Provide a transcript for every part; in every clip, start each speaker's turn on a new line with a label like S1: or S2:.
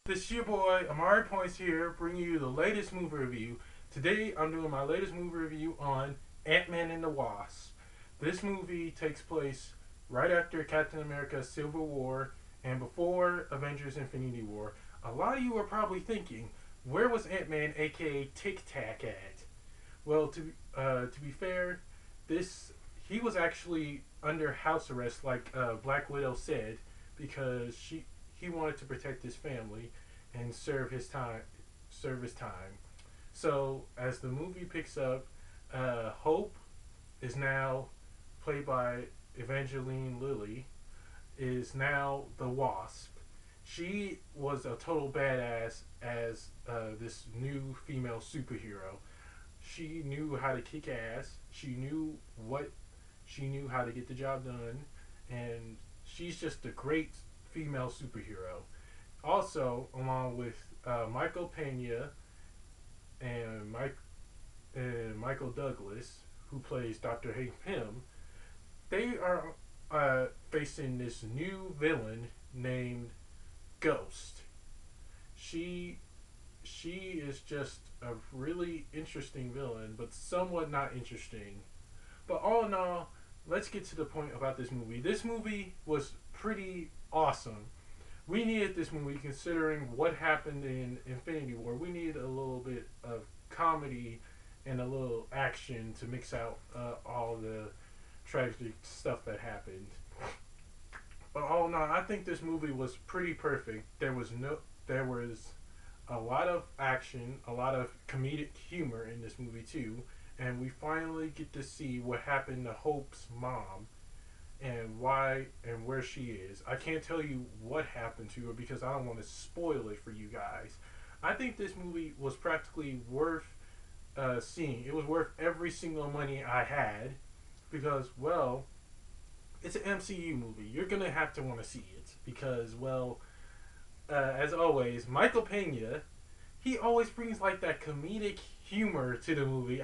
S1: This is your boy Amari Points here, bringing you the latest movie review. Today, I'm doing my latest movie review on Ant-Man and the Wasp. This movie takes place right after Captain America: Civil War and before Avengers: Infinity War. A lot of you are probably thinking, where was Ant-Man, aka Tic Tac, at? Well, to be fair, this he was actually under house arrest, like Black Widow said, because he wanted to protect his family and serve his time. Serve his time. So as the movie picks up, Hope is now played by Evangeline Lilly, is now the Wasp. She was a total badass as this new female superhero. She knew how to kick ass. She knew how to get the job done, and she's just a great female superhero. Also, along with Michael Pena and Michael Douglas, who plays Doctor Hank Pym, they are facing this new villain named Ghost. She she is just a really interesting villain, but somewhat not interesting. But all in all, let's get to the point about this movie. This movie was pretty awesome. We needed this movie considering what happened in Infinity War. We needed a little bit of comedy and a little action to mix out all the tragic stuff that happened. But all in all, I think this movie was pretty perfect. There was a lot of action, a lot of comedic humor in this movie too, and we finally get to see what happened to Hope's mom and why and where she is. I can't tell you what happened to her because I don't want to spoil it for you guys. I think this movie was practically worth seeing. It was worth every single money I had because, well, it's an MCU movie. You're gonna have to want to see it because, well, as always, Michael Pena, he always brings like that comedic humor to the movie.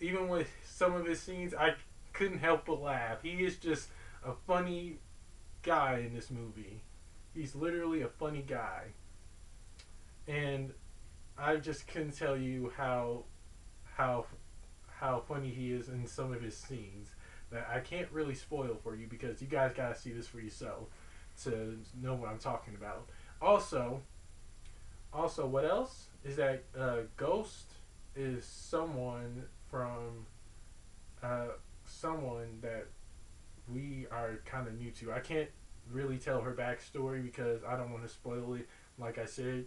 S1: Even with some of his scenes, I couldn't help but laugh. He is just a funny guy in this movie. He's literally a funny guy, and I just couldn't tell you how how funny he is in some of his scenes. That I can't really spoil for you because you guys gotta see this for yourself to know what I'm talking about. Also, what else is that Ghost is uh, someone that we are kind of new to. I can't really tell her backstory because I don't want to spoil it. Like I said,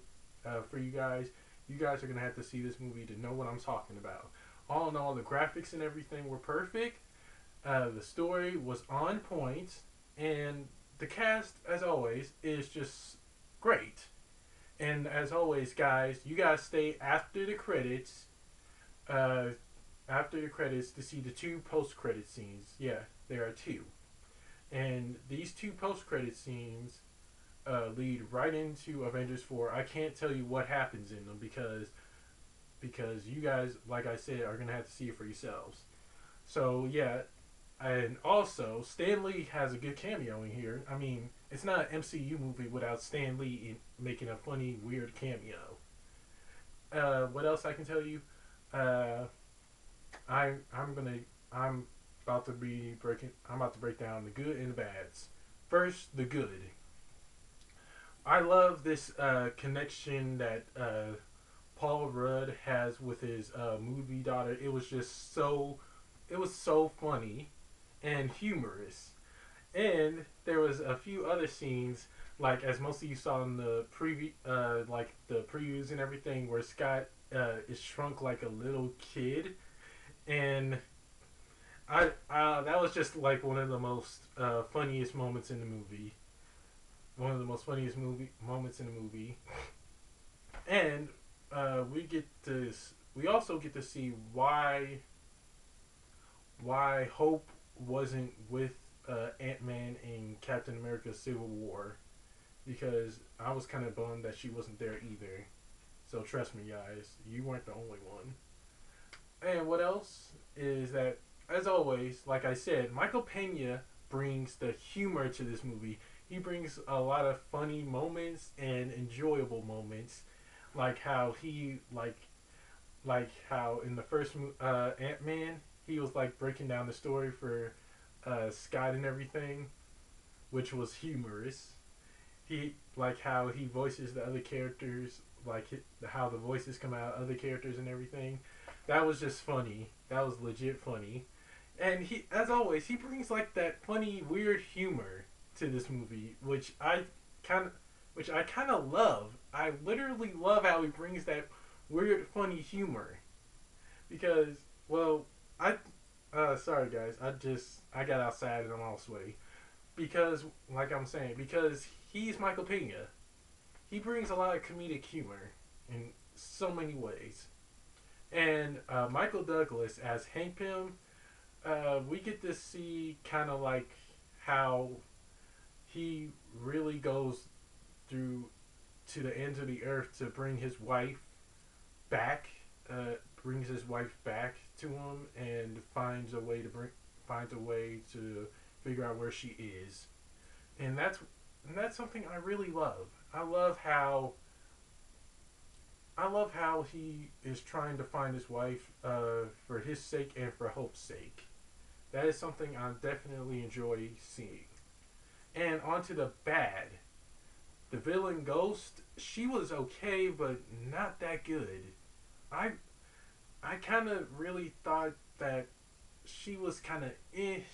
S1: for you guys are gonna have to see this movie to know what I'm talking about. All in all, the graphics and everything were perfect. The story was on point, and the cast, as always, is just great. And as always, guys, you guys stay uh, after the credits to see the two post-credit scenes. Yeah, there are two, and these two post-credit scenes lead right into Avengers 4. I can't tell you what happens in them because you guys, like I said, are gonna have to see it for yourselves. So yeah, and also Stan Lee has a good cameo in here. I mean, it's not an MCU movie without Stan Lee making a funny, weird cameo. What else I can tell you? Uh, I'm gonna I'm about to be breaking. I'm about to break down the good and the bads. First, the good. I love this connection that Paul Rudd has with his movie daughter. It was so funny and humorous. And there was a few other scenes, like as most of you saw in the like the previews and everything, where Scott is shrunk like a little kid, and that was just like one of the most funniest moments in the movie. One of the most funniest movie moments in the movie, and we also get to see why Hope wasn't with Ant Man in Captain America: Civil War because I was kind of bummed that she wasn't there either. So trust me, guys, you weren't the only one. And what else is that, as always, like I said, Michael Pena brings the humor to this movie. he brings a lot of funny moments and enjoyable moments, like how he like how in the first Ant Man he was like breaking down the story for Scott and everything, which was humorous. He like how he voices the other characters, like how the voices come out, other characters and everything. That was just funny. That was legit funny. And he, as always, he brings like that funny, weird humor to this movie, kind of, which I kind of love. I literally love how he brings that weird, funny humor because, well, I, sorry guys, I got outside and I'm all sweaty because, like I'm saying, because he's Michael Pena. He brings a lot of comedic humor in so many ways. And Michael Douglas as Hank Pym, we get to see kind of like how he really goes through to the ends of the earth to bring his wife back, brings his wife back to him, and finds a way to figure out where she is, and that's something I really love. I love how he is trying to find his wife for his sake and for Hope's sake. That is something I definitely enjoy seeing. And onto the bad. The villain Ghost, she was okay, but not that good. I I kind of really thought that she was kind of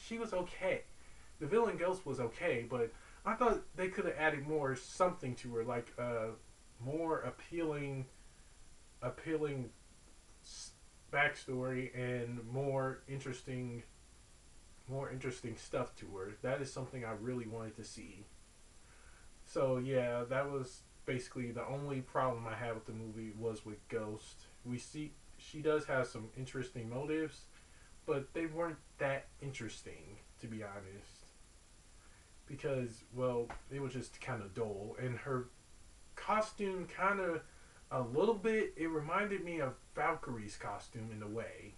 S1: she was okay. The villain Ghost was okay, but I thought they could have added more something to her, like more appealing backstory and more interesting stuff to her. That is something I really wanted to see. So yeah, that was basically the only problem I had with the movie was with Ghost. We see she does have some interesting motives, but they weren't that interesting to be honest. Because well, it was just kind of dull, and her costume kind of a little bit. It reminded me of Valkyrie's costume in a way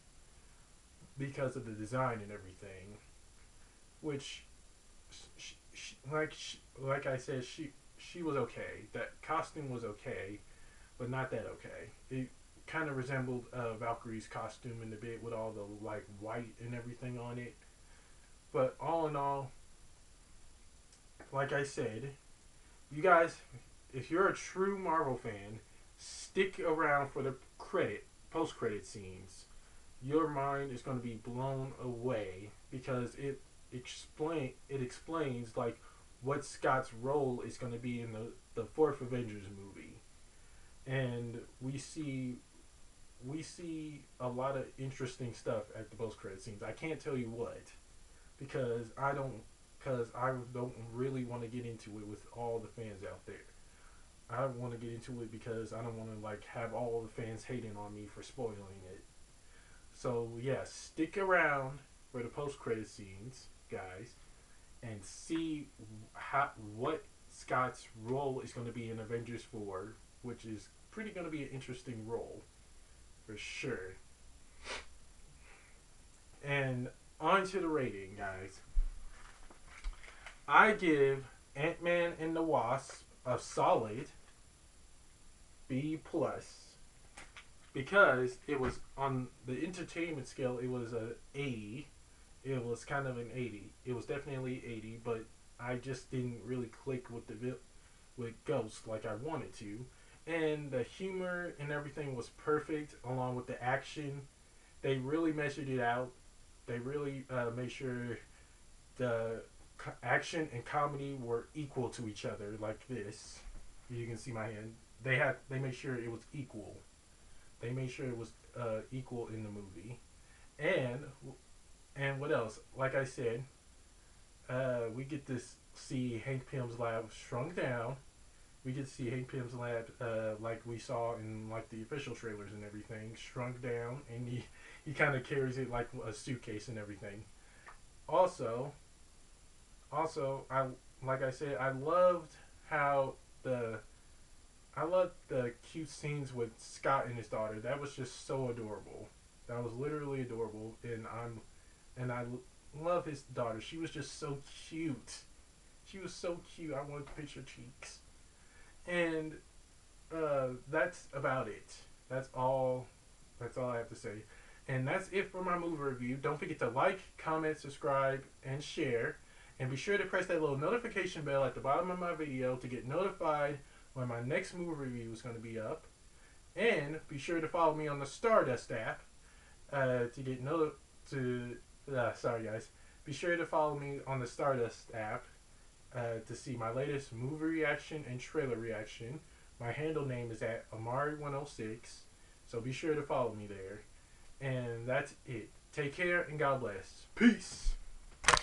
S1: because of the design and everything. Which, like I said, she was okay. That costume was okay, but not that okay. It kind of resembled Valkyrie's costume in a bit with all the like white and everything on it. But all in all, like I said, you guys, if you're a true Marvel fan, stick around for the post credit scenes. Your mind is going to be blown away because it explains like what Scott's role is going to be in the fourth Avengers movie, and we see a lot of interesting stuff at the post credit scenes. I can't tell you what because I don't really want to get into it with all the fans out there. I want to get into it because I don't want to like have all the fans hating on me for spoiling it. So yeah, stick around for the post credit scenes, guys, and see what Scott's role is going to be in Avengers 4, which is pretty going to be an interesting role for sure. And on to the rating, guys. I give Ant-Man and the Wasp a solid B plus because it was on the entertainment scale. It was a 80. It was kind of an 80. It was definitely 80, but I just didn't really click with with Ghost like I wanted to. And the humor and everything was perfect, along with the action. They really measured it out. They really made sure the action and comedy were equal to each other, like this. You can see my hand. They made sure it was equal. They made sure it was equal in the movie. And and what else? Like I said, we get to see Hank Pym's lab shrunk down. We get to see Hank Pym's lab like we saw in like the official trailers and everything, shrunk down, and he kind of carries it like a suitcase and everything. Also, I like I said, how the I loved the cute scenes with Scott and his daughter. That was just so adorable. That was literally adorable, and I love his daughter. She was just so cute. She was so cute. I wanted to pinch her cheeks. And that's about it. That's all. That's all I have to say. And that's it for my movie review. Don't forget to like, comment, subscribe, and share. And be sure to press that little notification bell at the bottom of my video to get notified when my next movie review is going to be up. And be sure to follow me on the Stardust app to get sorry guys. Be sure to follow me on the Stardust app to see my latest movie reaction and trailer reaction. My handle name is at Amari106, so be sure to follow me there. And that's it. Take care and God bless. Peace.